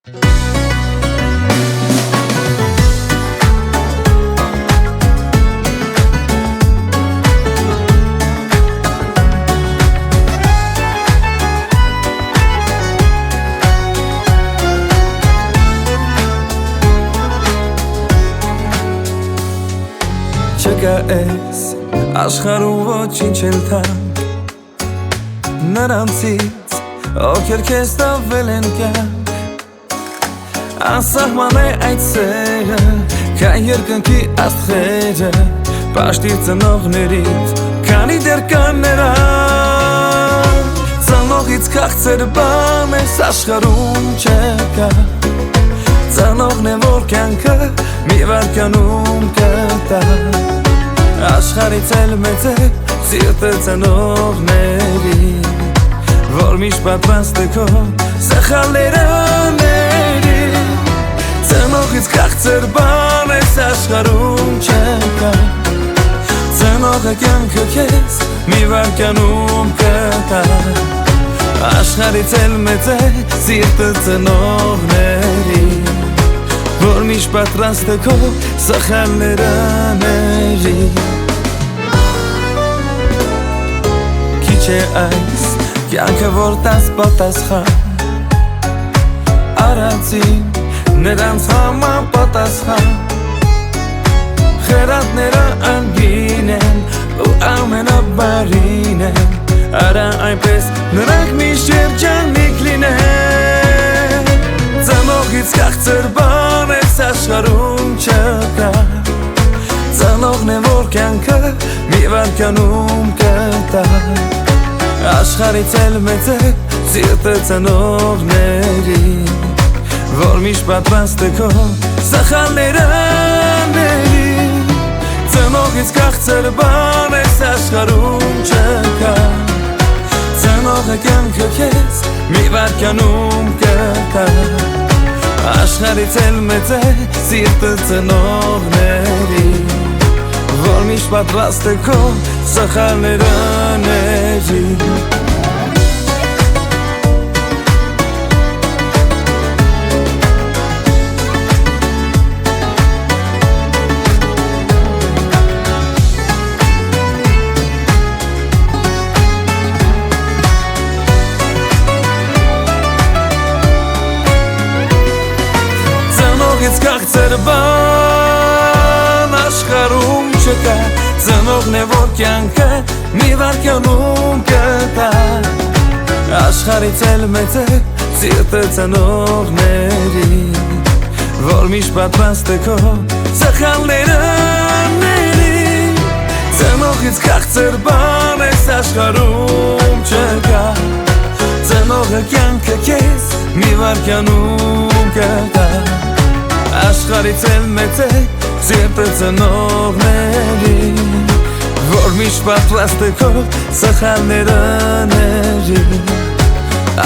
Չկա էս աշխարհում ոչինչ էլ թանկ նրանցից, ովքեր քեզ տվել են կյանք Անսահման է այդ սերը, քան երկնքի աստղերը Պաշտիր ծնողներից, քանի դեռ կան նրանք Ծնողից քաղցր բան էս աշխարհում չկա Ծնողն է, որ կյանքը մի վայրկյանում կտա Աշխարհից էլ մեծ է սիրտը ծնողների Որ միշտ պատրաստ է քո սխալները ների Ծնողից քաղցր բան էս աշխարհում չկա Ծնողը կյանքը քեզ մի վայրկյանում կտա Աշխարհից էլ մեծ է սիրտը ծնողների Որ միշտ պատրաստ է քո սխալները ների Քիչ է այս կյանքը, որ տաս պատասխան Արածին նրանց համապատասխան Խելատները անգին են ու ամենաբարին են Արա այնպես նրանք միշտ երջանիկ լինեն Ծնողից քաղցր բան էս աշխարհում չկա Ծնողն է, որ կյանքը մի վայրկյանում կտա Աշխարհից էլ մեծ է սիրտը ծնողների Որ միշտ պատրաստ է քո սխալները ների Ծնողից քաղցր բան էս աշխարհում չկա Ծնողը կյանքը քեզ մի վայրկյանում կտա Աշխարհից էլ մեծ է սիրտը ծնողների Որ միշտ պատրաստ է քո սխալները ների Ծնողից քաղցր բան աշխարհում չկա Ծնողն է, որ կյանքը մի վայրկյանում կտա Աշխարհից էլ մեծ է սիրտը ծնողների Որ միշտ պատրաստ է քո սխալները ների Ծնողից քաղցր բան էս աշխարհում չկա Ծնողը կյանքը քեզ մի վայրկյանում կտա Աշխարհից էլ մեծ է սիրտը ծնողների Որ միշտ պատրաստ է քո սխալները ների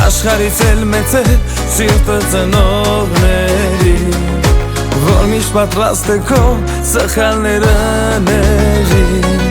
Աշխարհից էլ մեծ է սիրտը ծնողների Որ միշտ պատրաստ է քո սխալները ների